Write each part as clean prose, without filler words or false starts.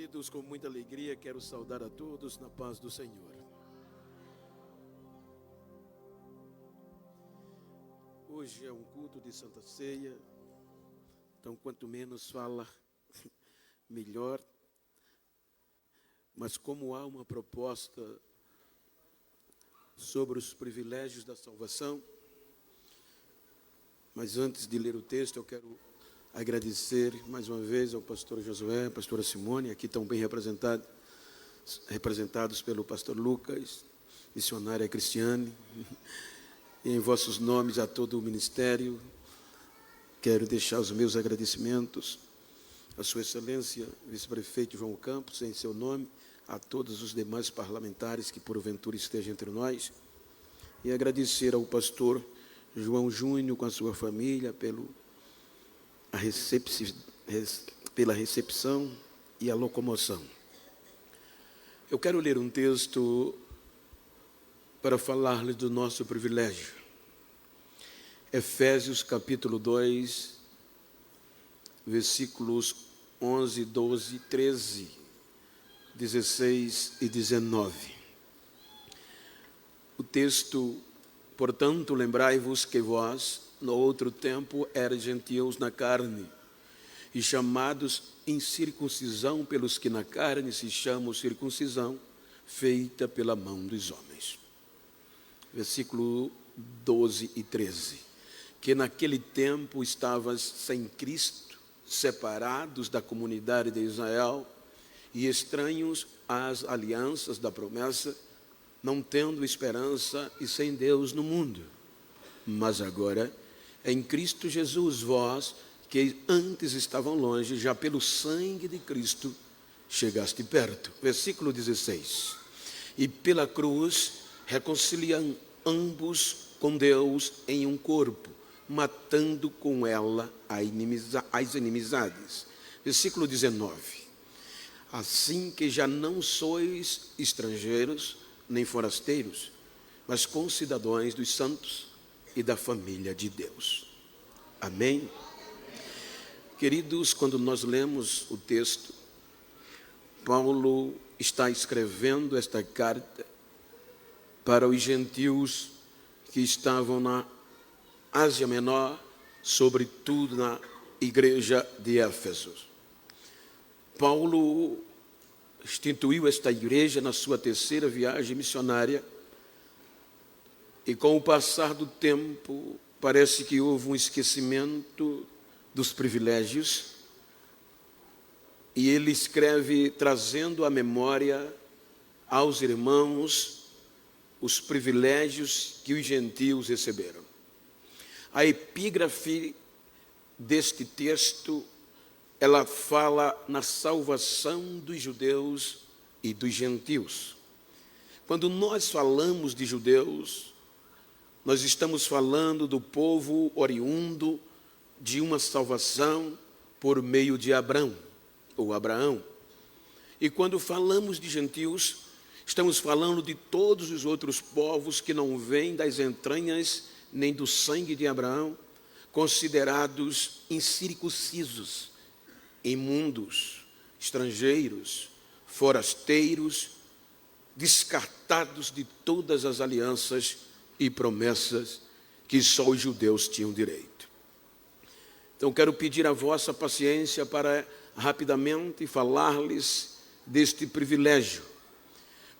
Queridos, com muita alegria, quero saudar a todos na paz do Senhor. Hoje é um culto de Santa Ceia, então quanto menos fala, melhor. Mas como há uma proposta sobre os privilégios da salvação, mas antes de ler o texto, eu quero agradecer mais uma vez ao pastor Josué, à pastora Simone, aqui tão bem representados pelo pastor Lucas, missionária Cristiane, e em vossos nomes a todo o ministério, quero deixar os meus agradecimentos à sua excelência, vice-prefeito João Campos, em seu nome, a todos os demais parlamentares que porventura estejam entre nós, e agradecer ao pastor João Júnior com a sua família pela recepção e a locomoção. Eu quero ler um texto para falar-lhes do nosso privilégio. Efésios capítulo 2, versículos 11, 12, 13, 16 e 19. O texto: portanto, lembrai-vos que vós, no outro tempo, erais gentios na carne, e chamados incircuncisão pelos que na carne se chamam circuncisão, feita pela mão dos homens. Versículo 12 e 13. Que naquele tempo estavas sem Cristo, separados da comunidade de Israel, e estranhos às alianças da promessa, não tendo esperança e sem Deus no mundo. Mas agora, em Cristo Jesus, vós, que antes estavam longe, já pelo sangue de Cristo, chegaste perto. Versículo 16. E pela cruz, reconciliam ambos com Deus em um corpo, matando com ela as inimizades. Versículo 19. Assim que já não sois estrangeiros, nem forasteiros, mas concidadãos dos santos e da família de Deus. Amém? Queridos, quando nós lemos o texto, Paulo está escrevendo esta carta para os gentios que estavam na Ásia Menor, sobretudo na igreja de Éfeso. Paulo instituiu esta igreja na sua terceira viagem missionária, e com o passar do tempo, parece que houve um esquecimento dos privilégios, e ele escreve trazendo à memória aos irmãos os privilégios que os gentios receberam. A epígrafe deste texto, ela fala na salvação dos judeus e dos gentios. Quando nós falamos de judeus, nós estamos falando do povo oriundo de uma salvação por meio de Abraão. E quando falamos de gentios, estamos falando de todos os outros povos que não vêm das entranhas nem do sangue de Abraão, considerados incircuncisos, imundos, estrangeiros, forasteiros, descartados de todas as alianças e promessas que só os judeus tinham direito. Então quero pedir a vossa paciência para rapidamente falar-lhes deste privilégio.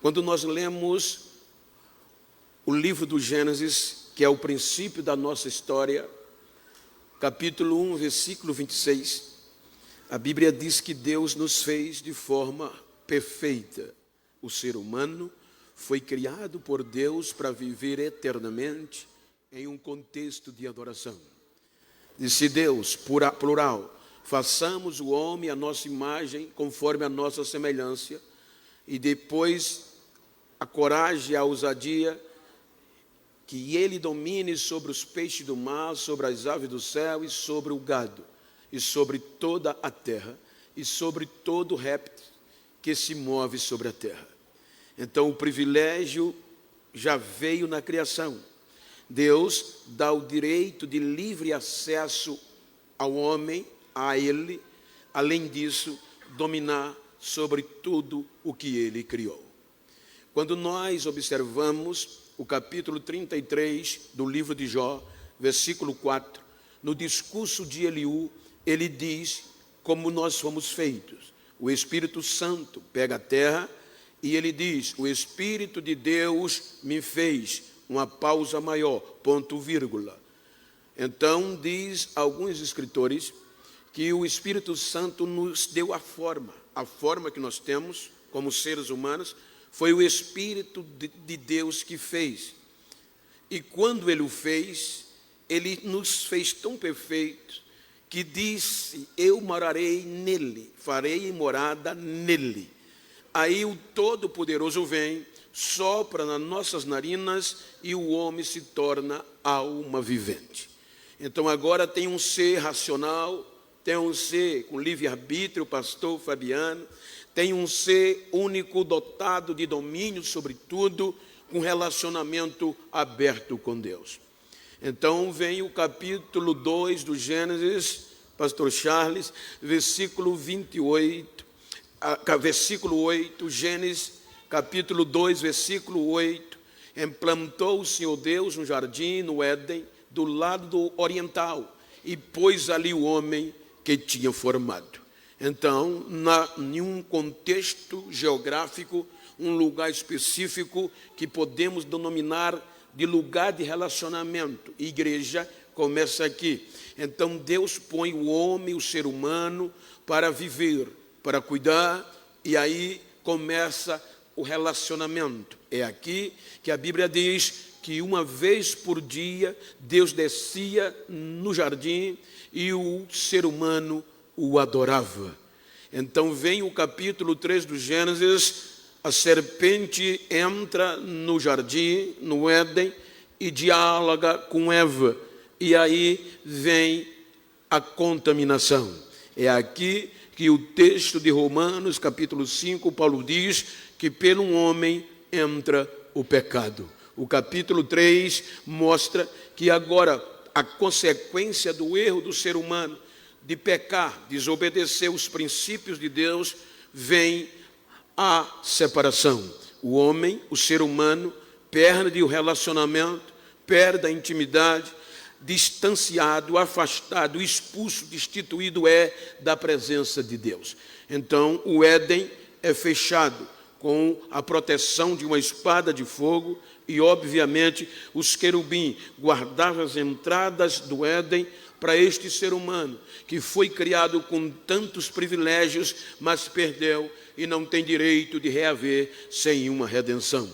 Quando nós lemos o livro do Gênesis, que é o princípio da nossa história, capítulo 1, versículo 26, a Bíblia diz que Deus nos fez de forma perfeita. O ser humano foi criado por Deus para viver eternamente em um contexto de adoração. Disse Deus, plural, façamos o homem à nossa imagem, conforme a nossa semelhança, e depois a coragem e a ousadia, que ele domine sobre os peixes do mar, sobre as aves do céu e sobre o gado, e sobre toda a terra, e sobre todo réptil que se move sobre a terra. Então o privilégio já veio na criação. Deus dá o direito de livre acesso ao homem, a ele, além disso, dominar sobre tudo o que ele criou. Quando nós observamos o capítulo 33 do livro de Jó, versículo 4, no discurso de Eliú, ele diz como nós fomos feitos. O Espírito Santo pega a terra e ele diz: o Espírito de Deus me fez, uma pausa maior, ponto, vírgula. Então, diz alguns escritores que o Espírito Santo nos deu a forma que nós temos como seres humanos, foi o Espírito de Deus que fez. E quando ele o fez, ele nos fez tão perfeitos que disse: eu morarei nele, farei morada nele. Aí o Todo-Poderoso vem, sopra nas nossas narinas e o homem se torna alma vivente. Então agora tem um ser racional, tem um ser com livre-arbítrio, o pastor Fabiano, tem um ser único, dotado de domínio sobre tudo, com relacionamento aberto com Deus. Então vem o capítulo 2 do Gênesis, pastor Charles, versículo 28, versículo 8, Gênesis, capítulo 2, versículo 8, implantou o Senhor Deus um jardim no Éden, do lado oriental, e pôs ali o homem que tinha formado. Então, em um contexto geográfico, um lugar específico que podemos denominar de lugar de relacionamento. Igreja começa aqui. Então, Deus põe o homem, o ser humano, para viver, para cuidar, e aí começa o relacionamento. É aqui que a Bíblia diz que uma vez por dia Deus descia no jardim e o ser humano o adorava. Então vem o capítulo 3 do Gênesis, a serpente entra no jardim, no Éden, e dialoga com Eva, e aí vem a contaminação. É aqui que o texto de Romanos, capítulo 5, Paulo diz que pelo homem entra o pecado. O capítulo 3 mostra que agora a consequência do erro do ser humano de pecar, desobedecer os princípios de Deus, vem a separação. O homem, o ser humano, perde o relacionamento, perde a intimidade, distanciado, afastado, expulso, destituído é da presença de Deus. Então, o Éden é fechado com a proteção de uma espada de fogo e, obviamente, os querubins guardavam as entradas do Éden para este ser humano, que foi criado com tantos privilégios, mas perdeu e não tem direito de reaver sem uma redenção.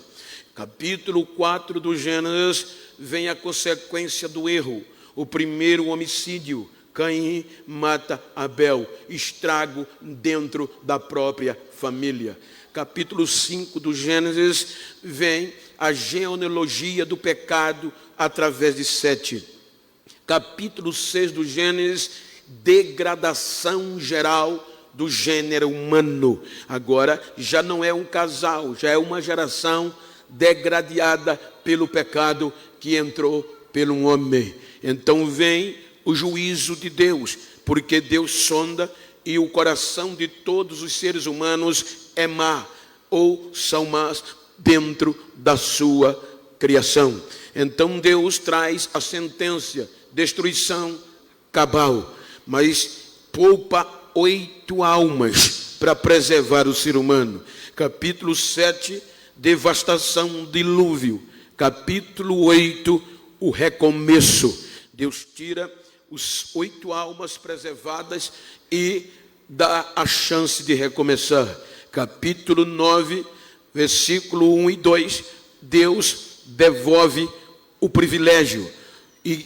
Capítulo 4 do Gênesis vem a consequência do erro, o primeiro homicídio. Caim mata Abel, estrago dentro da própria família. Capítulo 5 do Gênesis vem a genealogia do pecado através de Sete. Capítulo 6 do Gênesis, degradação geral do gênero humano. Agora já não é um casal, já é uma geração degradada pelo pecado que entrou pelo homem. Então vem o juízo de Deus, porque Deus sonda e o coração de todos os seres humanos é má, ou são más dentro da sua criação. Então Deus traz a sentença, destruição cabal, mas poupa 8 almas para preservar o ser humano. Capítulo 7, devastação, dilúvio. Capítulo 8, o recomeço. Deus tira os 8 almas preservadas e dá a chance de recomeçar. Capítulo 9, versículo 1 e 2, Deus devolve o privilégio. E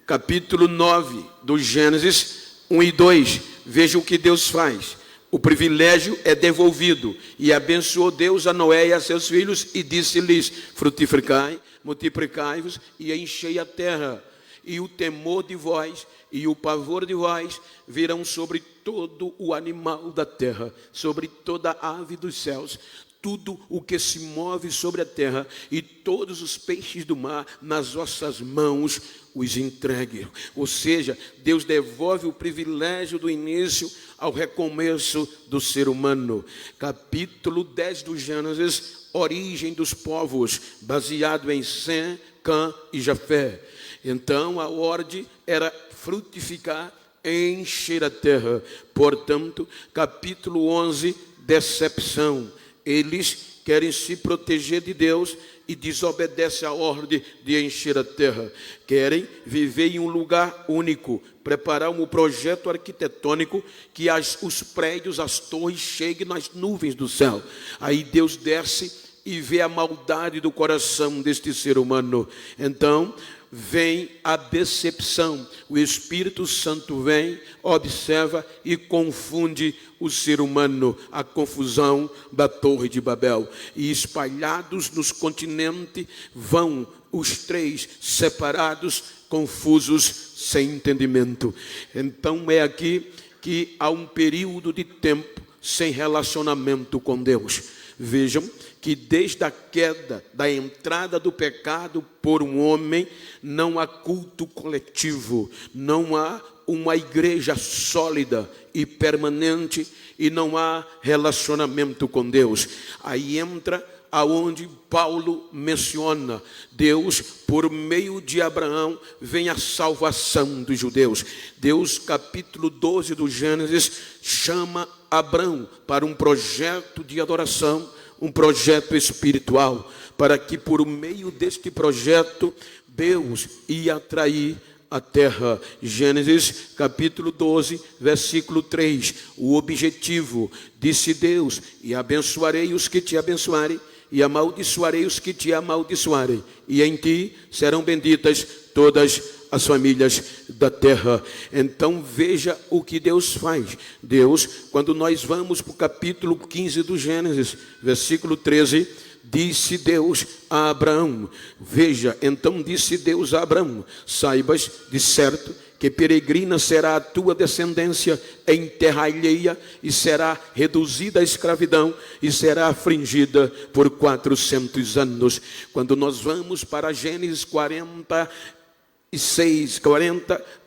capítulo 9 do Gênesis 1 e 2, veja o que Deus faz. O privilégio é devolvido. E abençoou Deus a Noé e a seus filhos e disse-lhes: frutificai, multiplicai-vos e enchei a terra. E o temor de vós e o pavor de vós virão sobre todo o animal da terra, sobre toda a ave dos céus, tudo o que se move sobre a terra e todos os peixes do mar nas vossas mãos os entregue. Ou seja, Deus devolve o privilégio do início ao recomeço do ser humano. Capítulo 10 do Gênesis, origem dos povos, baseado em Sem, Cã e Jafé. Então a ordem era frutificar, encher a terra. Portanto, capítulo 11, decepção. Eles querem se proteger de Deus e desobedecem a ordem de encher a terra. Querem viver em um lugar único, preparar um projeto arquitetônico que os prédios, as torres cheguem nas nuvens do céu. Aí Deus desce e vê a maldade do coração deste ser humano. Então vem a decepção. O Espírito Santo vem, observa e confunde o ser humano, a confusão da Torre de Babel. E espalhados nos continentes vão os três separados, confusos, sem entendimento. Então é aqui que há um período de tempo sem relacionamento com Deus. Vejam que desde a queda, da entrada do pecado por um homem, não há culto coletivo, não há uma igreja sólida e permanente e não há relacionamento com Deus. Aí entra aonde Paulo menciona, Deus, por meio de Abraão, vem a salvação dos judeus. Deus, capítulo 12 do Gênesis, chama Abraão para um projeto de adoração, um projeto espiritual, para que por meio deste projeto, Deus ia atrair a terra. Gênesis capítulo 12, versículo 3. O objetivo, disse Deus, e abençoarei os que te abençoarem, e amaldiçoarei os que te amaldiçoarem, e em ti serão benditas todas as famílias da terra. Então veja o que Deus faz. Deus, quando nós vamos para o capítulo 15 do Gênesis, versículo 13, disse Deus a Abraão, veja, então disse Deus a Abraão, saibas de certo que peregrina será a tua descendência em terra alheia, e será reduzida à escravidão, e será afligida por 400 anos. Quando nós vamos para Gênesis 40,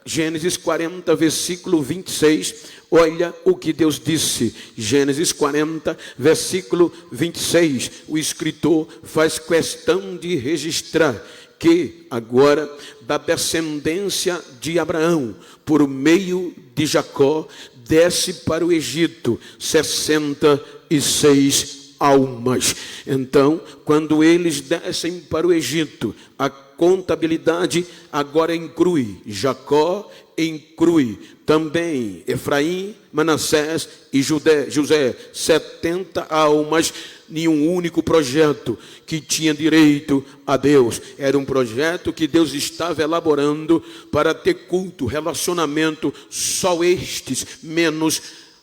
Gênesis 40, versículo 26, olha o que Deus disse. Gênesis 40, versículo 26, o escritor faz questão de registrar que agora, da descendência de Abraão, por meio de Jacó, desce para o Egito 66 almas. Então, quando eles descem para o Egito, a contabilidade agora inclui Jacó, inclui também Efraim, Manassés e José, 70 almas em um único projeto que tinha direito a Deus. Era um projeto que Deus estava elaborando para ter culto, relacionamento, só estes, menos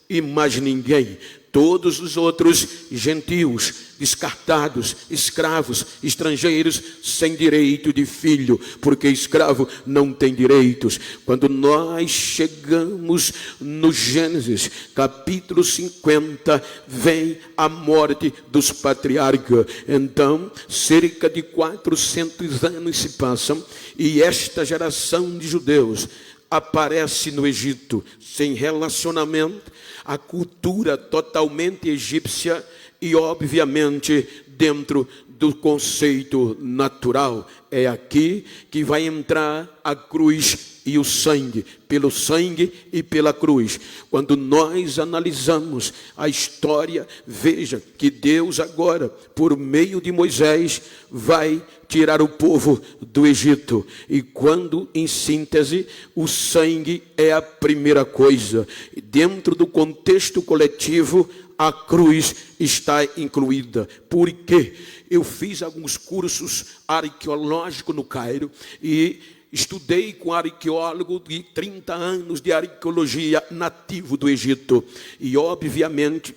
e mais ninguém. Todos os outros gentios, descartados, escravos, estrangeiros, sem direito de filho, porque escravo não tem direitos. Quando nós chegamos no Gênesis, capítulo 50, vem a morte dos patriarcas. Então, cerca de 400 anos se passam, e esta geração de judeus aparece no Egito, sem relacionamento, a cultura totalmente egípcia e, obviamente, dentro do conceito natural. É aqui que vai entrar a cruz e o sangue, pelo sangue e pela cruz. Quando nós analisamos a história, veja que Deus agora, por meio de Moisés, vai tirar o povo do Egito. E quando, em síntese, o sangue é a primeira coisa. Dentro do contexto coletivo, a cruz está incluída. Por quê? Eu fiz alguns cursos arqueológicos no Cairo e estudei com arqueólogo de 30 anos de arqueologia nativo do Egito. E, obviamente,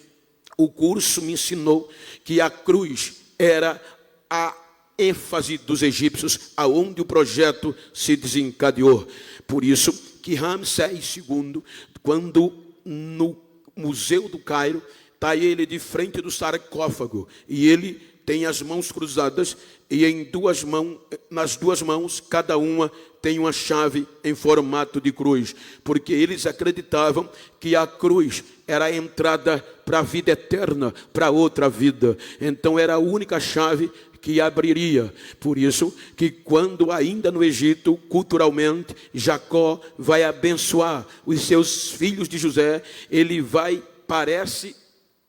o curso me ensinou que a cruz era a ênfase dos egípcios, aonde o projeto se desencadeou. Por isso que Ramsés II, quando no Museu do Cairo está ele de frente do sarcófago, e ele tem as mãos cruzadas, e nas duas mãos, cada uma tem uma chave em formato de cruz, porque eles acreditavam que a cruz era a entrada para a vida eterna, para outra vida. Então era a única chave que abriria. Por isso que quando ainda no Egito, culturalmente, Jacó vai abençoar os seus filhos de José, ele vai, parece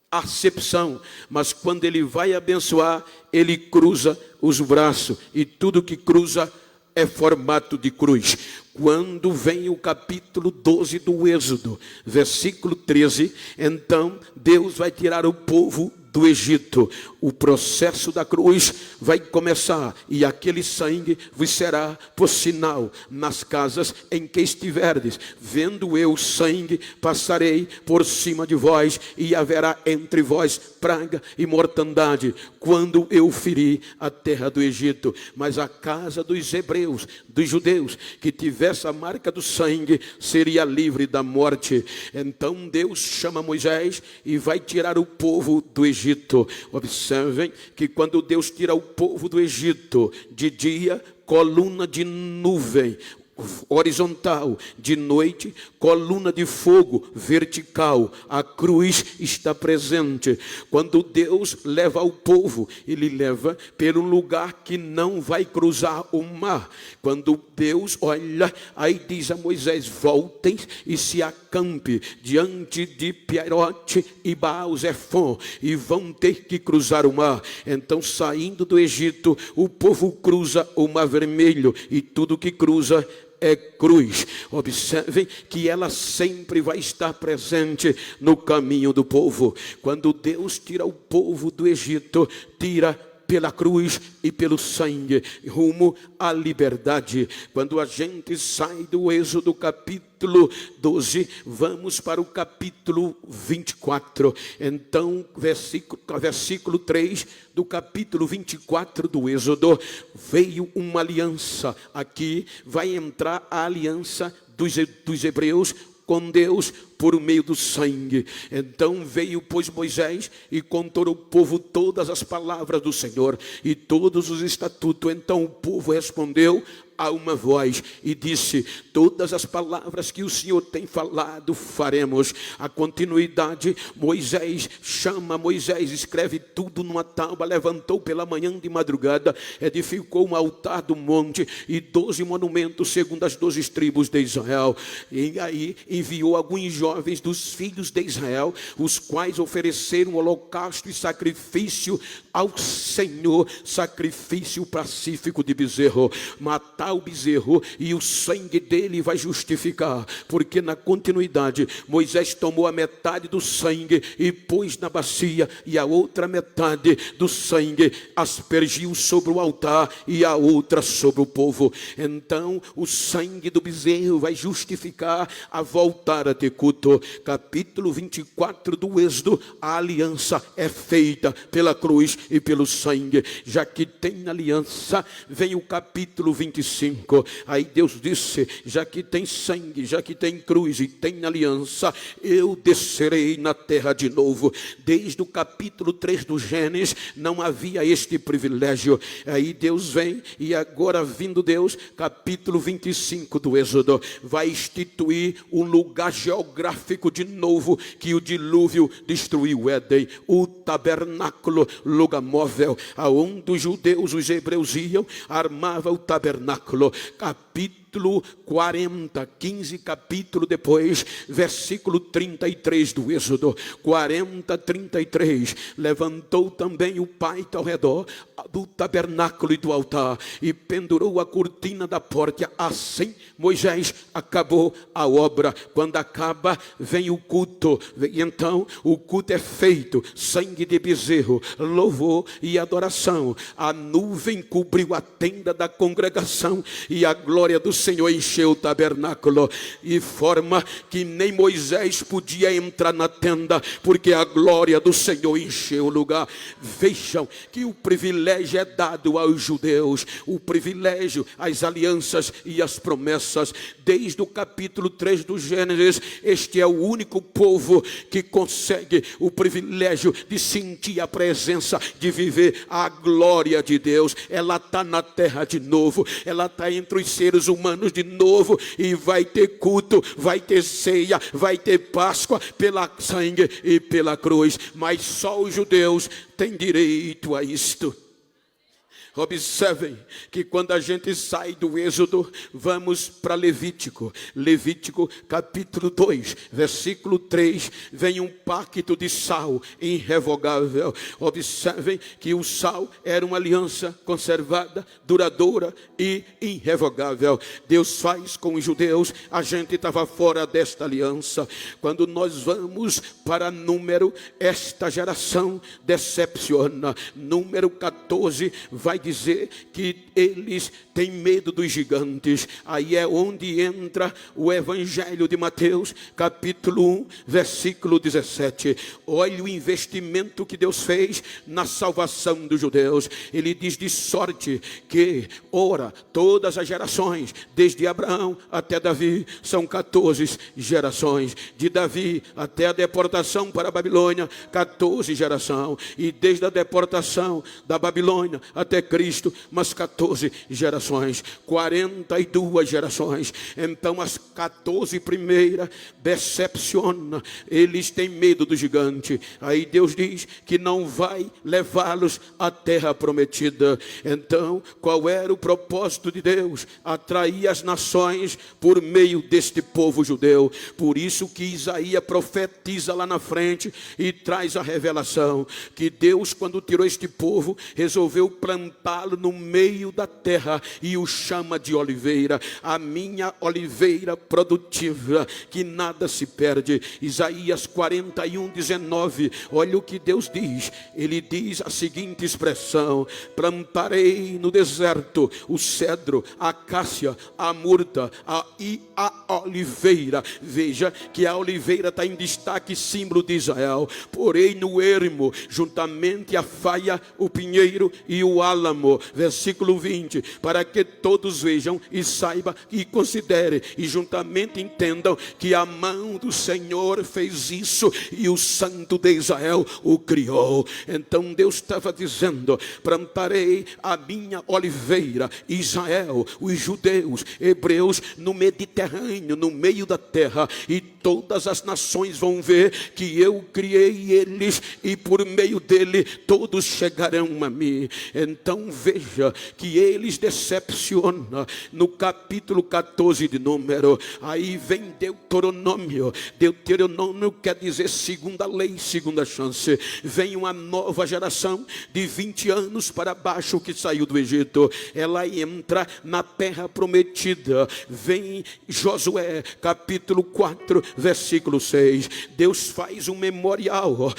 acepção, mas quando ele vai abençoar, ele cruza os braços, e tudo que cruza é formato de cruz. Quando vem o capítulo 12 do Êxodo, versículo 13, então Deus vai tirar o povo do Egito. O processo da cruz vai começar, e aquele sangue vos será por sinal nas casas em que estiverdes. Vendo eu sangue, passarei por cima de vós, e haverá entre vós praga e mortandade, quando eu ferir a terra do Egito. Mas a casa dos hebreus, dos judeus, que tivesse a marca do sangue, seria livre da morte. Então Deus chama Moisés e vai tirar o povo do Egito. Observem que quando Deus tira o povo do Egito, de dia, coluna de nuvem horizontal, de noite, coluna de fogo vertical. A cruz está presente. Quando Deus leva o povo, ele leva pelo lugar que não vai cruzar o mar. Quando Deus olha, aí diz a Moisés: voltem e se acampe diante de Pierote e Baal-Zephon, e vão ter que cruzar o mar. Então, saindo do Egito, o povo cruza o mar vermelho, e tudo que cruza é cruz. Observem que ela sempre vai estar presente no caminho do povo. Quando Deus tira o povo do Egito, tira pela cruz e pelo sangue, rumo à liberdade. Quando a gente sai do Êxodo capítulo 12, vamos para o capítulo 24. Então, versículo 3 do capítulo 24 do Êxodo, veio uma aliança. Aqui vai entrar a aliança dos hebreus com Deus por meio do sangue. Então veio, pois, Moisés e contou ao povo todas as palavras do Senhor e todos os estatutos. Então o povo respondeu a uma voz e disse: todas as palavras que o Senhor tem falado faremos. A continuidade, Moisés chama Moisés, escreve tudo numa tábua, levantou pela manhã de madrugada, edificou um altar do monte e 12 monumentos segundo as 12 tribos de Israel. E aí enviou alguns jovens dos filhos de Israel, os quais ofereceram holocausto e sacrifício ao Senhor, sacrifício pacífico de bezerro. Matar o bezerro e o sangue dele vai justificar, porque na continuidade Moisés tomou a metade do sangue e pôs na bacia, e a outra metade do sangue aspergiu sobre o altar e a outra sobre o povo. Então o sangue do bezerro vai justificar a voltar a ter culto. Capítulo 24 do Êxodo, a aliança é feita pela cruz e pelo sangue. Já que tem aliança, vem o capítulo 25. Aí Deus disse: já que tem sangue, já que tem cruz e tem aliança, eu descerei na terra de novo. Desde o capítulo 3 do Gênesis não havia este privilégio. Aí Deus vem, e agora vindo Deus, capítulo 25 do Êxodo, vai instituir um lugar geográfico de novo, que o dilúvio destruiu o Éden, o tabernáculo, lugar móvel, aonde os judeus, os hebreus iam, armava o tabernáculo. Capítulo 40, 15 capítulo depois, versículo 33 do Êxodo, 40, 33, levantou também o paito ao redor do tabernáculo e do altar, e pendurou a cortina da porta. Assim Moisés acabou a obra. Quando acaba, vem o culto, e então o culto é feito, sangue de bezerro, louvor e adoração. A nuvem cobriu a tenda da congregação, e a glória do Senhor encheu o tabernáculo, e forma que nem Moisés podia entrar na tenda, porque a glória do Senhor encheu o lugar. Vejam que o privilégio é dado aos judeus, o privilégio, as alianças e as promessas. Desde o capítulo 3 do Gênesis, este é o único povo que consegue o privilégio de sentir a presença, de viver a glória de Deus. Ela está na terra de novo, ela está entre os seres humanos de novo, e vai ter culto, vai ter ceia, vai ter Páscoa pela sangue e pela cruz, mas só os judeus têm direito a isto. Observem que quando a gente sai do Êxodo, vamos para Levítico. Levítico capítulo 2, versículo 3, vem um pacto de sal irrevogável. Observem que o sal era uma aliança conservada, duradoura e irrevogável. Deus faz com os judeus, a gente estava fora desta aliança. Quando nós vamos para Número, esta geração decepciona. Número 14 vai dizer que eles têm medo dos gigantes. Aí é onde entra o Evangelho de Mateus, capítulo 1, versículo 17. Olha o investimento que Deus fez na salvação dos judeus. Ele diz: de sorte que, ora, todas as gerações, desde Abraão até Davi, são 14 gerações. De Davi até a deportação para a Babilônia, 14 gerações. E desde a deportação da Babilônia até Cristo, mas 14 gerações, 42 gerações. Então as 14 primeiras decepciona, eles têm medo do gigante. Aí Deus diz que não vai levá-los à terra prometida. Então qual era o propósito de Deus? Atrair as nações por meio deste povo judeu. Por isso que Isaías profetiza lá na frente e traz a revelação que Deus, quando tirou este povo, resolveu plantá-lo no meio da terra e o chama de oliveira, a minha oliveira produtiva, que nada se perde. Isaías 41, 19, olha o que Deus diz. Ele diz a seguinte expressão: plantarei no deserto o cedro, a acácia, a murta e a oliveira. Veja que a oliveira está em destaque, símbolo de Israel. Porém no ermo, juntamente a faia, o pinheiro e o álamo. Versículo 20, para que todos vejam e saibam e considerem e juntamente entendam que a mão do Senhor fez isso e o Santo de Israel o criou. Então Deus estava dizendo: plantarei a minha oliveira, Israel, os judeus, hebreus, no Mediterrâneo, no meio da terra, e todas as nações vão ver que eu criei eles, e por meio dele todos chegarão a mim. Então veja que eles decepcionam. No capítulo 14 de Número, aí vem Deuteronômio. Deuteronômio quer dizer segunda lei, segunda chance. Vem uma nova geração de 20 anos para baixo que saiu do Egito. Ela entra na terra prometida. Vem Josué capítulo 4, versículo 6. Deus faz um memorial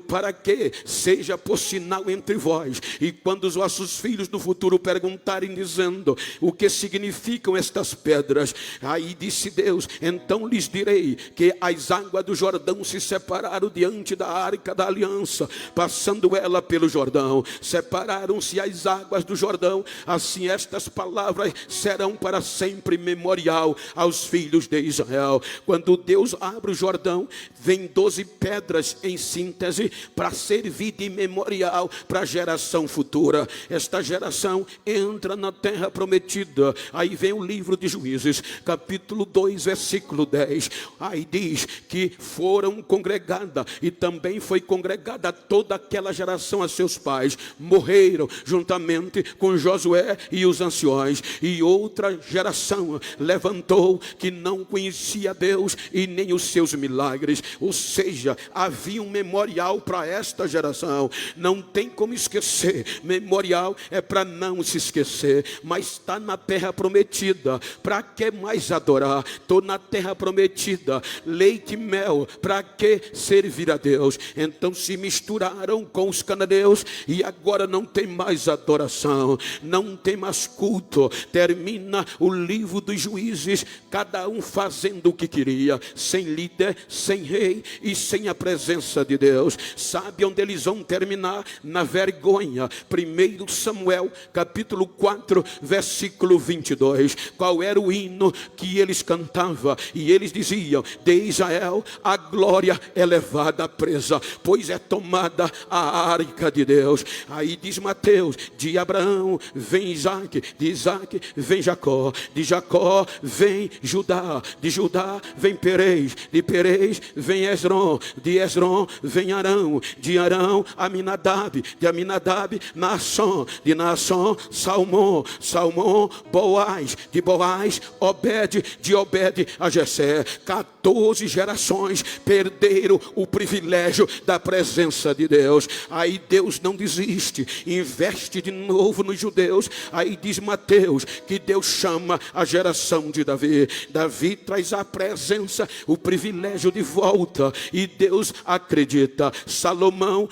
para que seja por sinal entre vós, e quando os vossos filhos no futuro perguntarem dizendo: o que significam estas pedras? Aí disse Deus: então lhes direi que as águas do Jordão se separaram diante da arca da aliança, passando ela pelo Jordão. Separaram-se as águas do Jordão. Assim estas palavras serão para sempre memorial aos filhos de Israel. Quando Deus abre o Jordão, vem 12 pedras em síntese para servir de memorial para a geração futura. Esta geração entra na terra prometida. Aí vem o livro de Juízes, capítulo 2, versículo 10. Aí diz que foram congregadas, e também foi congregada toda aquela geração a seus pais. Morreram juntamente com Josué e os anciões. E outra geração levantou que não conhecia Deus e e nem os seus milagres. Ou seja, havia um memorial para esta geração. Não tem como esquecer. Memorial é para não se esquecer. Mas está na terra prometida. Para que mais adorar? Estou na terra prometida. Leite e mel. Para que servir a Deus? Então se misturaram com os cananeus e agora não tem mais adoração, não tem mais culto. Termina o livro dos Juízes, cada um fazendo o que queria, sem líder, sem rei e sem a presença de Deus. Sabe onde eles vão terminar? Na vergonha. 1 Samuel capítulo 4 versículo 22. Qual era o hino que eles cantavam? E eles diziam: de Israel a glória é levada presa, pois é tomada a arca de Deus. Aí diz Mateus: de Abraão vem Isaac, de Isaac vem Jacó, de Jacó vem Judá, de Judá vem Perez, de Perez vem Esrom, de Esrom vem Arão, de Arão Aminadab, de Aminadab Naasson, de Naasson Salmão, Salmão Boaz, de Boaz Obed, de Obed a Jessé. 14 gerações perderam o privilégio da presença de Deus. Aí Deus não desiste, investe de novo nos judeus. Aí diz Mateus que Deus chama a geração de Davi. Davi traz a presença, o privilégio de volta, e Deus acredita. Salomão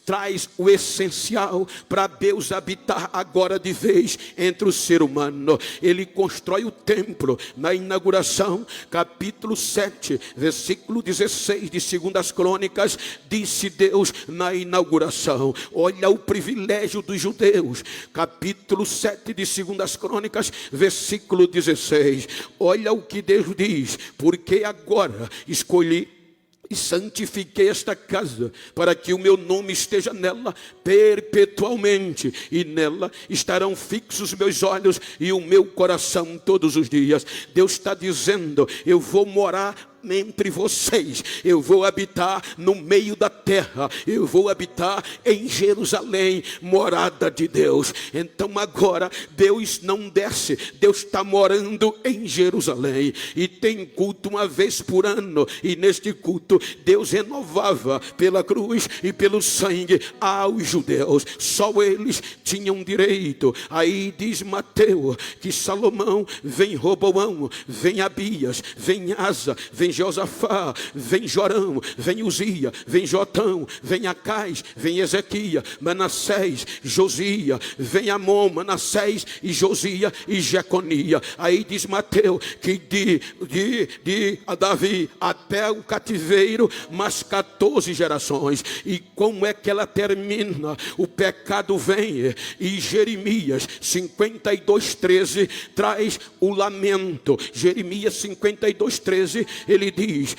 traz o essencial para Deus habitar agora de vez entre o ser humano. Ele constrói o templo na inauguração, capítulo 7, versículo 16 de 2 Crônicas. Disse Deus na inauguração: olha o privilégio dos judeus. Capítulo 7 de 2 Crônicas, versículo 16. Olha o que Deus diz: porque agora escolhi e santifiquei esta casa, para que o meu nome esteja nela perpetualmente, e nela estarão fixos meus olhos e o meu coração todos os dias. Deus está dizendo: eu vou morar entre vocês, eu vou habitar no meio da terra, eu vou habitar em Jerusalém, morada de Deus. Então agora Deus não desce, Deus está morando em Jerusalém, e tem culto uma vez por ano, e neste culto Deus renovava pela cruz e pelo sangue aos judeus. Só eles tinham direito. Aí diz Mateus que Salomão vem Roboão, vem Abias, vem Asa, vem Josafá, vem Jorão, vem Uzia, vem Jotão, vem Acais, vem Ezequias, Manassés, Josia, vem Amon, Manassés e Josia e Jeconia. Aí diz Mateus que de Davi até o cativeiro, mais 14 gerações. E como é que ela termina? O pecado vem, e Jeremias 52:13 traz o lamento. Jeremias 52:13, ele diz,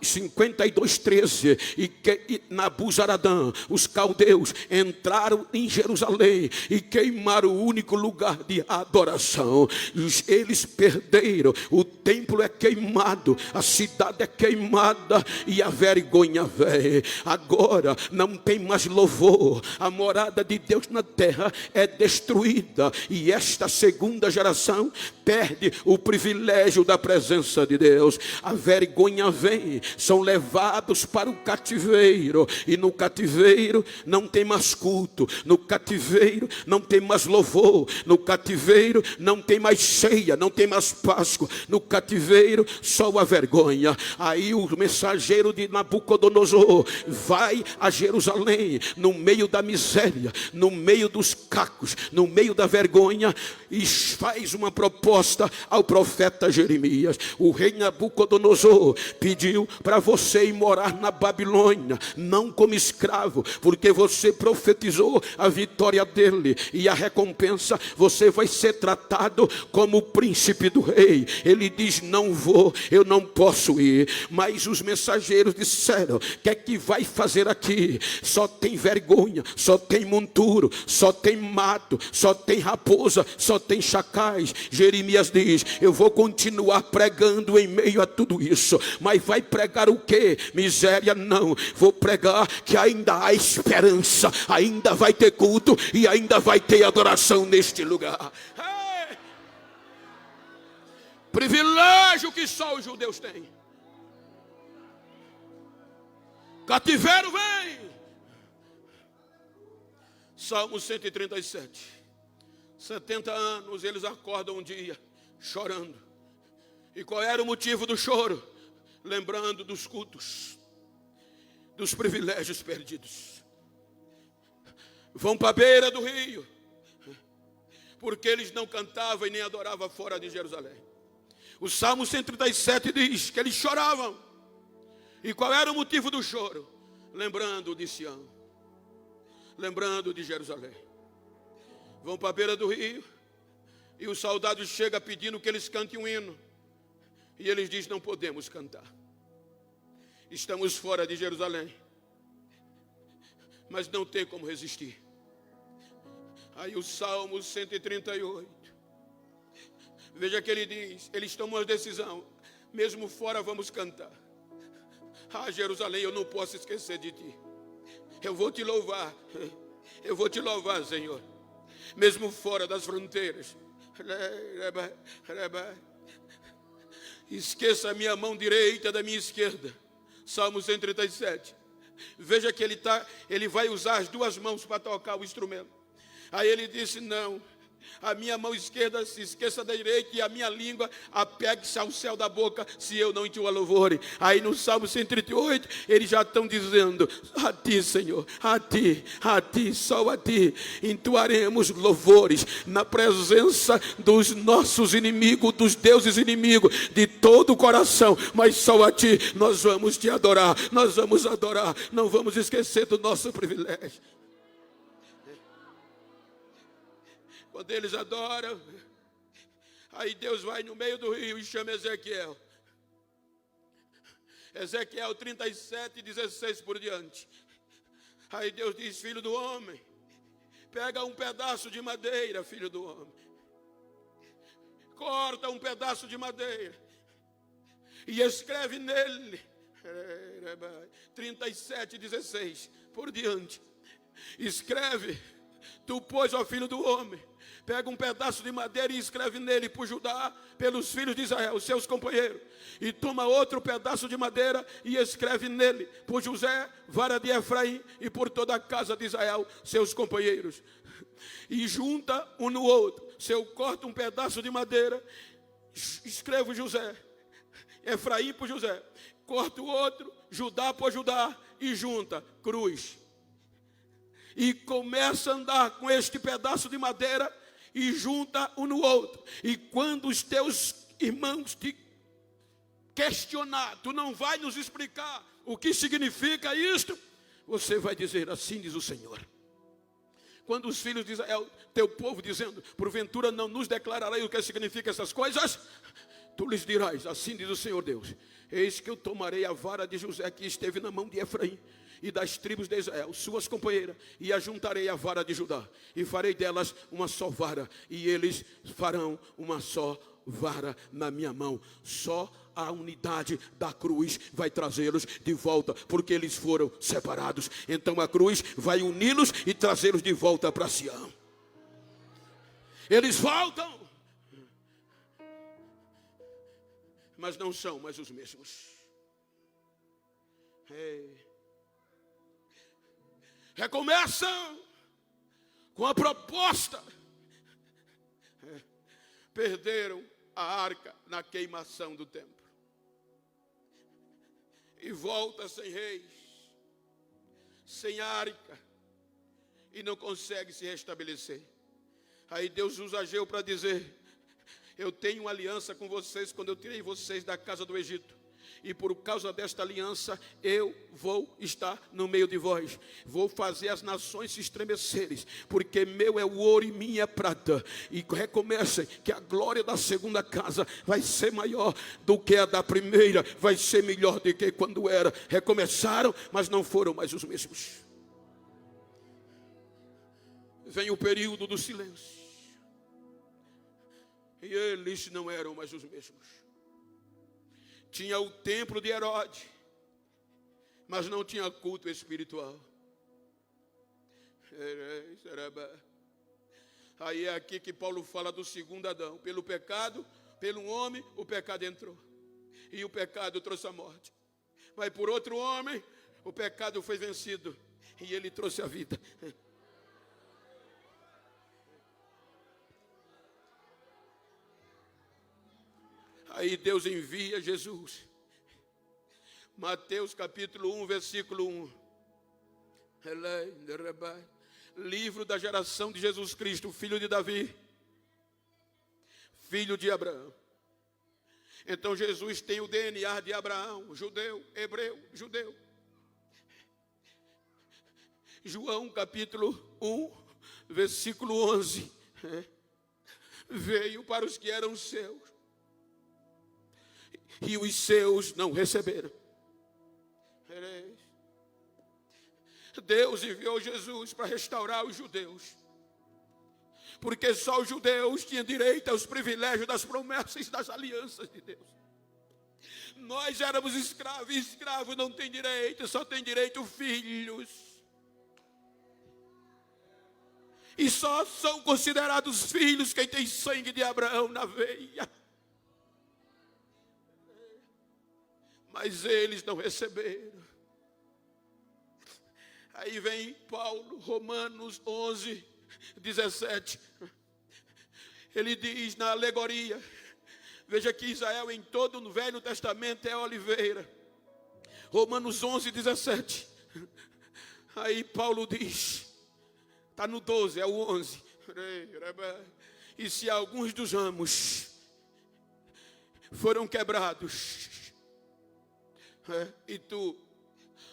52:13, e Nabuzaradã, os caldeus entraram em Jerusalém e queimaram o único lugar de adoração. Eles perderam, o templo é queimado, a cidade é queimada e a vergonha vem. Agora não tem mais louvor, a morada de Deus na terra é destruída, e esta segunda geração perde o privilégio da presença de Deus. A vergonha vem, são levados para o cativeiro, e no cativeiro não tem mais culto, no cativeiro não tem mais louvor, no cativeiro não tem mais ceia, não tem mais Páscoa, no cativeiro só a vergonha. Aí o mensageiro de Nabucodonosor vai a Jerusalém, no meio da miséria, no meio dos cacos, no meio da vergonha, e faz uma proposta ao profeta Jeremias. O rei Nabucodonosor pediu para você ir morar na Babilônia, não como escravo, porque você profetizou a vitória dele, e a recompensa, você vai ser tratado como o príncipe do rei. Ele diz: não vou, eu não posso ir. Mas os mensageiros disseram: o que é que vai fazer aqui? Só tem vergonha, só tem monturo, só tem mato, só tem raposa, só tem chacais. Jeremias diz: eu vou continuar pregando em meio a tudo isso. Mas vai pregar o quê? Miséria? Não, vou pregar que ainda há esperança, ainda vai ter culto e ainda vai ter adoração neste lugar. Privilégio que só os judeus têm. cativeiro vem. Salmo 137. 70 anos eles acordam um dia chorando. E qual era o motivo do choro? Lembrando dos cultos, dos privilégios perdidos. Vão para a beira do rio, porque eles não cantavam e nem adoravam fora de Jerusalém. O Salmo 137 diz que eles choravam. E qual era o motivo do choro? Lembrando de Sião, lembrando de Jerusalém. Vão para a beira do rio, e o soldado chega pedindo que eles cantem um hino. E eles dizem: não podemos cantar. Estamos fora de Jerusalém, mas não tem como resistir. Aí o Salmo 138, veja que ele diz, eles tomam a decisão: mesmo fora vamos cantar. Ah, Jerusalém, eu não posso esquecer de ti. Eu vou te louvar, eu vou te louvar, Senhor, mesmo fora das fronteiras. Esqueça a minha mão direita da minha esquerda. Salmo 137. Veja que ele vai usar as duas mãos para tocar o instrumento. Aí ele disse: não, a minha mão esquerda se esqueça da direita, e a minha língua apegue-se ao céu da boca, se eu não entoar louvor. Aí no Salmo 138, eles já estão dizendo: a ti, Senhor, a ti, só a ti entoaremos louvores na presença dos nossos inimigos, dos deuses inimigos, de todo o coração, mas só a ti nós vamos te adorar, nós vamos adorar, não vamos esquecer do nosso privilégio. Quando eles adoram, aí Deus vai no meio do rio e chama Ezequiel. Ezequiel 37, 16 por diante. Aí Deus diz: filho do homem, pega um pedaço de madeira, filho do homem. Corta um pedaço de madeira e escreve nele. 37, 16 por diante. Escreve: tu, pois, ó filho do homem, pega um pedaço de madeira e escreve nele por Judá, pelos filhos de Israel, seus companheiros. E toma outro pedaço de madeira e escreve nele por José, vara de Efraim, e por toda a casa de Israel, seus companheiros. E junta um no outro. Se eu corto um pedaço de madeira, escrevo José, Efraim por José. Corto o outro, Judá por Judá, e junta, cruz. E começa a andar com este pedaço de madeira e junta um no outro. E quando os teus irmãos te questionar, tu não vai nos explicar o que significa isto, você vai dizer: assim diz o Senhor. Quando os filhos de Israel, teu povo, dizendo: porventura não nos declararei o que significa essas coisas, tu lhes dirás: assim diz o Senhor Deus, eis que eu tomarei a vara de José que esteve na mão de Efraim e das tribos de Israel, suas companheiras, e ajuntarei a vara de Judá, e farei delas uma só vara, e eles farão uma só vara na minha mão. Só a unidade da cruz vai trazê-los de volta, porque eles foram separados. Então a cruz vai uni-los e trazê-los de volta para Sião. Eles voltam, mas não são mais os mesmos. Recomeçam com a proposta. Perderam a arca na queimação do templo. E volta sem reis, sem arca, e não consegue se restabelecer. Aí Deus usa Ageu para dizer: eu tenho uma aliança com vocês quando eu tirei vocês da casa do Egito. E por causa desta aliança, eu vou estar no meio de vós. Vou fazer as nações se estremecerem, porque meu é o ouro e minha é prata. E recomecem que a glória da segunda casa vai ser maior do que a da primeira. Vai ser melhor do que quando era. Recomeçaram, mas não foram mais os mesmos. Vem o período do silêncio. E eles não eram mais os mesmos. Tinha o templo de Herodes, mas não tinha culto espiritual. Aí é aqui que Paulo fala do segundo Adão. Pelo pecado, pelo homem, o pecado entrou. E o pecado trouxe a morte. Mas por outro homem, O pecado foi vencido e ele trouxe a vida. Aí Deus envia Jesus. Mateus capítulo 1, versículo 1. Livro da geração de Jesus Cristo, filho de Davi, filho de Abraão. Então Jesus tem o DNA de Abraão, judeu, hebreu, judeu. João capítulo 1, versículo 11. Veio para os que eram seus, e os seus não receberam. Deus enviou Jesus para restaurar os judeus, porque só os judeus tinham direito aos privilégios das promessas e das alianças de Deus. Nós éramos escravos, e escravo não tem direito, só tem direito filhos. E só são considerados filhos quem tem sangue de Abraão na veia. Mas eles não receberam. Aí vem Paulo, Romanos 11, 17. Ele diz na alegoria, veja que Israel em todo o Velho Testamento é oliveira. Romanos 11, 17. Aí Paulo diz, está no 12, é o 11. E se alguns dos ramos foram quebrados, e tu,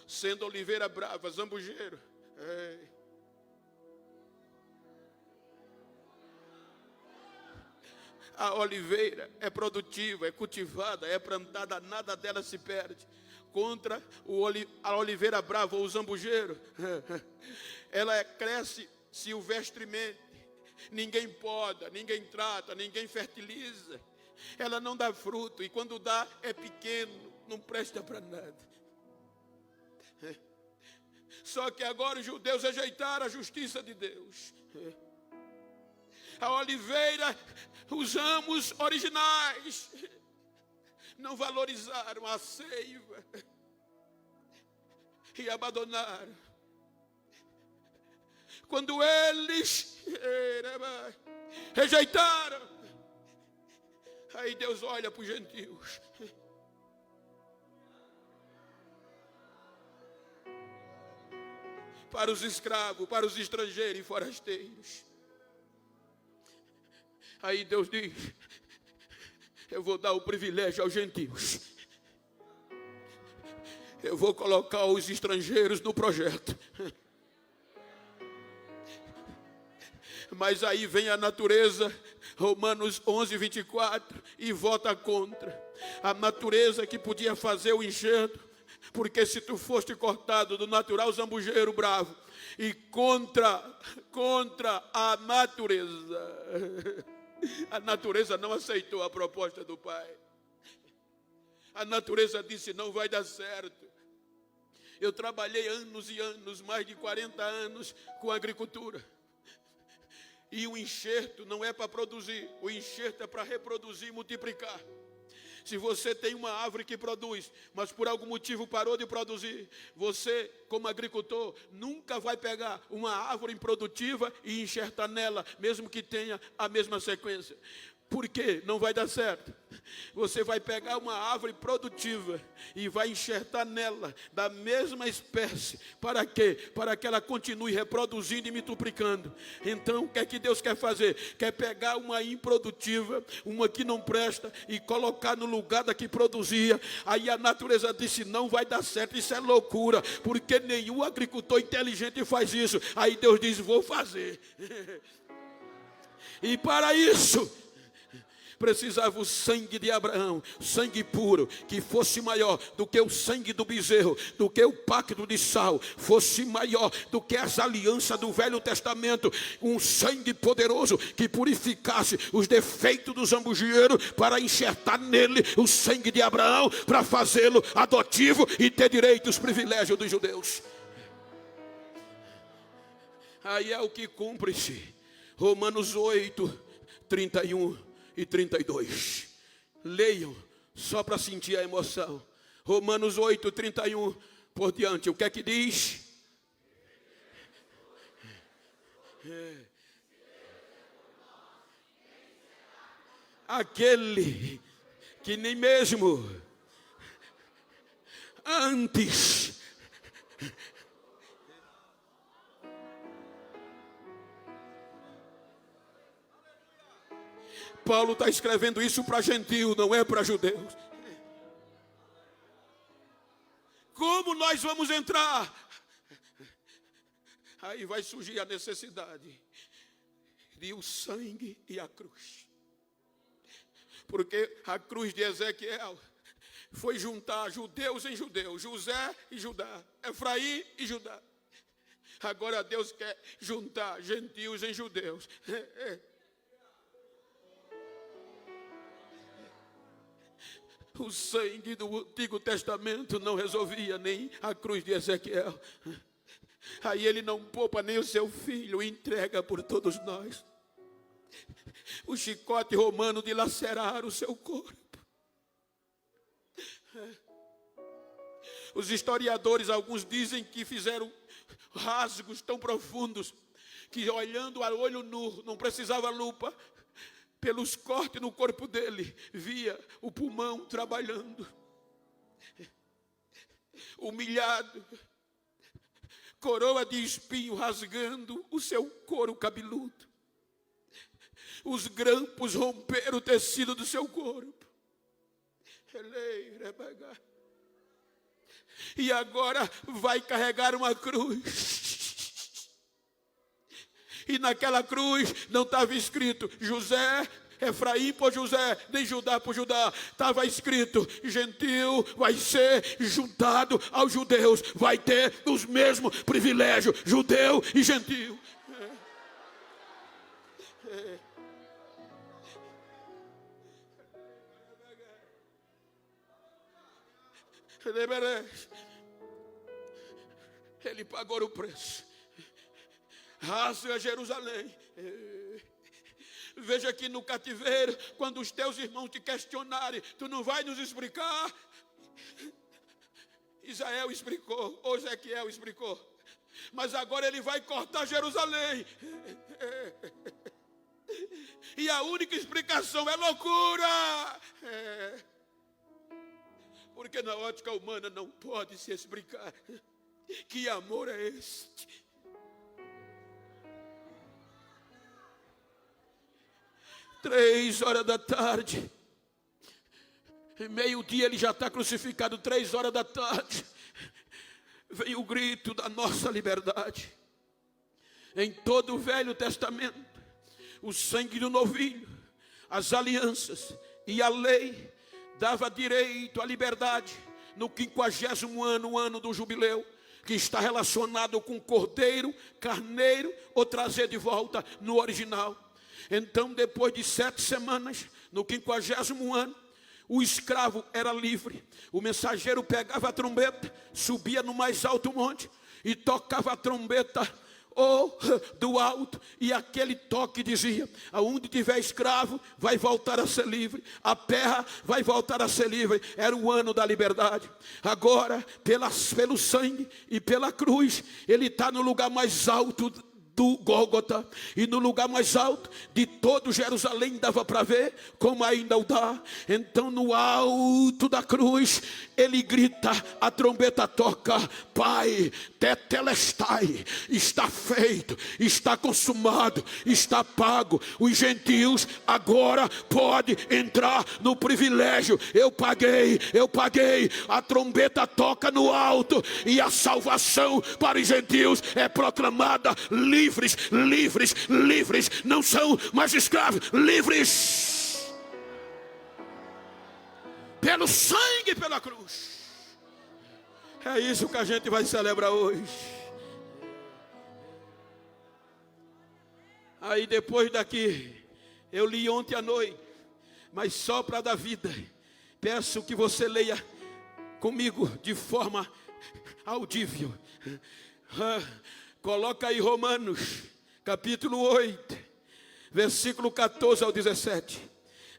sendo oliveira brava, zambujeiro, a oliveira é produtiva, é cultivada, é plantada, nada dela se perde. Contra a oliveira brava ou o zambujeiro, ela cresce silvestremente, ninguém poda, ninguém trata, ninguém fertiliza. Ela não dá fruto, e quando dá é pequeno, não presta para nada. Só que agora os judeus rejeitaram a justiça de Deus. A oliveira, os ramos originais, não valorizaram a seiva e abandonaram. Quando eles rejeitaram, aí Deus olha para os gentios. Para os escravos, para os estrangeiros e forasteiros. Aí Deus diz, eu vou dar o privilégio aos gentios. Eu vou colocar os estrangeiros no projeto. Mas aí vem a natureza, Romanos 11, 24, e vota contra. A natureza que podia fazer o enxerto, porque se tu foste cortado do natural zambujeiro bravo, e contra a natureza não aceitou a proposta do Pai. A natureza disse, não vai dar certo. Eu trabalhei anos e anos, mais de 40 anos com agricultura. E o enxerto não é para produzir, o enxerto é para reproduzir e multiplicar. Se você tem uma árvore que produz, mas por algum motivo parou de produzir, você, como agricultor, nunca vai pegar uma árvore improdutiva e enxertar nela, mesmo que tenha a mesma sequência. Por quê? Não vai dar certo. Você vai pegar uma árvore produtiva e vai enxertar nela da mesma espécie. Para quê? Para que ela continue reproduzindo e multiplicando. Então, o que é que Deus quer fazer? Quer pegar uma improdutiva, uma que não presta, e colocar no lugar da que produzia. Aí a natureza disse, não vai dar certo, isso é loucura, porque nenhum agricultor inteligente faz isso. Aí Deus diz, vou fazer. E para isso precisava o sangue de Abraão, sangue puro, que fosse maior do que o sangue do bezerro, do que o pacto de sal, fosse maior do que as alianças do Velho Testamento, um sangue poderoso que purificasse os defeitos do zambujieiro, para enxertar nele o sangue de Abraão, para fazê-lo adotivo e ter direito aos privilégios dos judeus. Aí é o que cumpre-se. Romanos 8, 31 e 32. Leiam, só para sentir a emoção. Romanos 8, 31. por diante. O que é que diz? Aquele que nem mesmo antes Paulo está escrevendo isso para gentio, não é para judeus. Como nós vamos entrar? Aí vai surgir a necessidade de o sangue e a cruz. Porque a cruz de Ezequiel foi juntar judeus em judeus, José e Judá, Efraim e Judá. Agora Deus quer juntar gentios em judeus. O sangue do Antigo Testamento não resolvia nem a cruz de Ezequiel. Aí ele não poupa nem o seu filho, entrega por todos nós. O chicote romano dilacerar o seu corpo. Os historiadores, alguns dizem que fizeram rasgos tão profundos que olhando a olho nu, não precisava lupa, pelos cortes no corpo dele, via o pulmão trabalhando. Humilhado, coroa de espinho rasgando o seu couro cabeludo. Os grampos romperam o tecido do seu corpo. E agora vai carregar uma cruz. E naquela cruz não estava escrito José, Efraim por José, nem Judá por Judá. Estava escrito: gentil vai ser juntado aos judeus, vai ter os mesmos privilégios, judeu e gentil. Ele pagou o preço. Rasga Jerusalém. Veja que no cativeiro, quando os teus irmãos te questionarem, tu não vai nos explicar. Israel explicou, ou Ezequiel explicou, mas agora ele vai cortar Jerusalém. E a única explicação é loucura. Porque na ótica humana não pode se explicar. Que amor é este? Três horas da tarde, meio-dia ele já está crucificado. 3 horas da tarde, vem o grito da nossa liberdade. Em todo o Velho Testamento, o sangue do novilho, as alianças e a lei dava direito à liberdade. No 50º ano, o ano do jubileu, que está relacionado com cordeiro, carneiro ou trazer de volta no original. Então, depois de 7 semanas, no 50º ano, o escravo era livre. O mensageiro pegava a trombeta, subia no mais alto monte e tocava a trombeta do alto, e aquele toque dizia: aonde tiver escravo vai voltar a ser livre, a terra vai voltar a ser livre. Era o ano da liberdade. Agora, pelo sangue e pela cruz, ele está no lugar mais alto do Gólgota, e no lugar mais alto de todo Jerusalém dava para ver, como ainda o dá. Então no alto da cruz ele grita, a trombeta toca: Pai, tetelestai, está feito, está consumado, está pago. Os gentios agora podem entrar no privilégio. Eu paguei, a trombeta toca no alto e a salvação para os gentios é proclamada. Livres, não são mais escravos, livres pelo sangue e pela cruz. É isso que a gente vai celebrar hoje. Aí depois daqui, eu li ontem à noite, mas só para dar vida, peço que você leia comigo de forma audível. Coloca aí Romanos, capítulo 8, versículo 14 ao 17.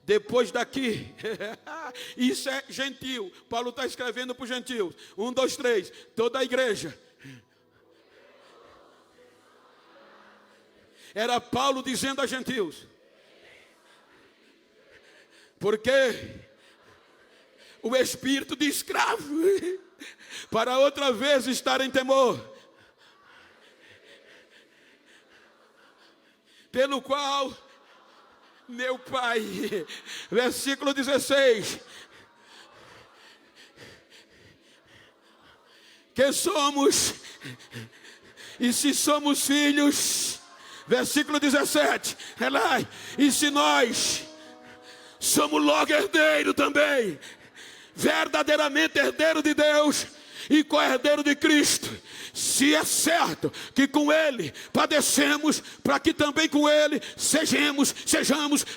Depois daqui, isso é gentil. Paulo está escrevendo para os gentios. 1, 2, 3, toda a igreja. Era Paulo dizendo a gentios. Porque o espírito de escravo, para outra vez estar em temor, pelo qual meu Pai, versículo 16, que somos, e se somos filhos, versículo 17, e se nós somos logo herdeiro também, verdadeiramente herdeiro de Deus e co-herdeiro de Cristo, se é certo que com Ele padecemos, para que também com Ele sejamos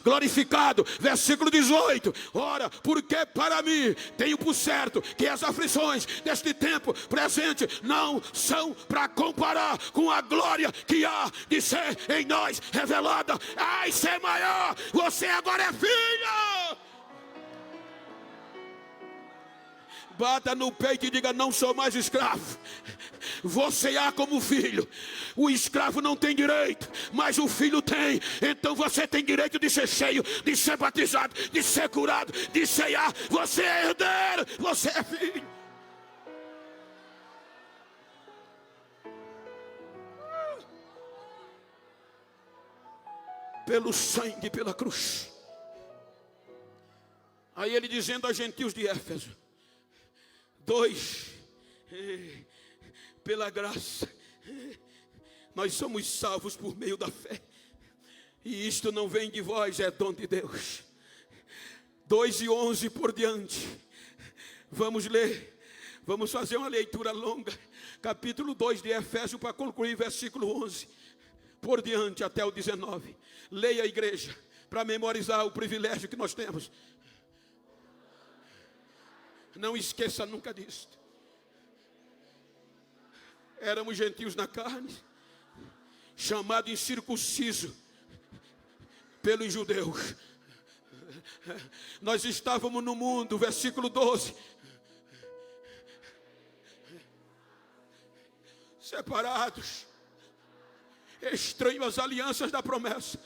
glorificados. Versículo 18, ora, porque para mim tenho por certo que as aflições deste tempo presente não são para comparar com a glória que há de ser em nós revelada. Ai, ser maior, você agora é filho. Bata no peito e diga: não sou mais escravo. Você há como filho. O escravo não tem direito, mas o filho tem. Então você tem direito de ser cheio, de ser batizado, de ser curado, de ceiar. Você é herdeiro, você é filho. Pelo sangue, pela cruz. Aí ele dizendo aos gentios de Éfeso: 2, pela graça, nós somos salvos por meio da fé. E isto não vem de vós, é dom de Deus. 2:11 por diante. Vamos ler, vamos fazer uma leitura longa. Capítulo 2 de Efésios, para concluir, versículo 11. Por diante até o 19. Leia a igreja, para memorizar o privilégio que nós temos. Não esqueça nunca disso. Éramos gentios na carne, chamado incircunciso pelos judeus. Nós estávamos no mundo, versículo 12, separados, estranhos às alianças da promessa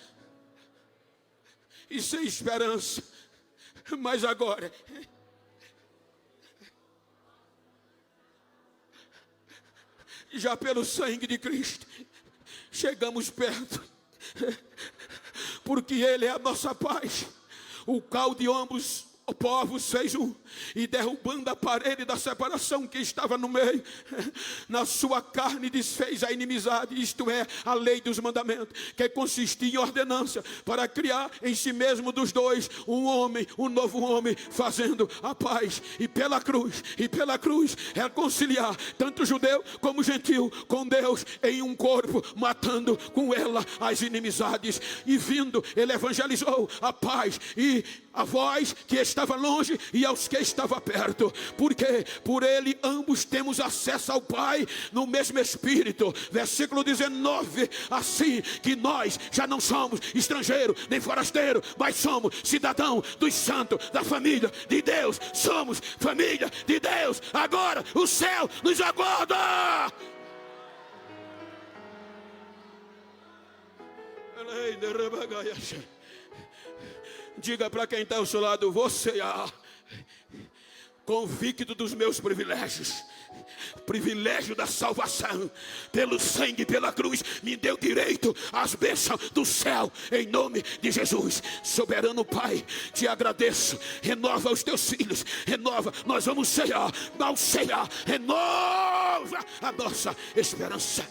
e sem esperança. Mas agora, já pelo sangue de Cristo, chegamos perto, porque Ele é a nossa paz, o qual de ambos povos fez um, e derrubando a parede da separação que estava no meio, na sua carne desfez a inimizade, isto é, a lei dos mandamentos, que consistia em ordenança, para criar em si mesmo dos dois um homem, um novo homem, fazendo a paz, e pela cruz reconciliar tanto judeu como gentil com Deus em um corpo, matando com ela as inimizades. E vindo, ele evangelizou a paz e a vós que estava longe e aos que estava perto, porque por ele ambos temos acesso ao Pai no mesmo Espírito. Versículo 19, assim que nós já não somos estrangeiro nem forasteiro, mas somos cidadão dos santos, da família de Deus, somos família de Deus. Agora o céu nos aguarda. Diga para quem está ao seu lado: você é convicto dos meus privilégios. Privilégio da salvação, pelo sangue, pela cruz, me deu direito às bênçãos do céu, em nome de Jesus. Soberano Pai, te agradeço. Renova os teus filhos, renova, nós vamos ceiar, ao ceiar, renova a nossa esperança.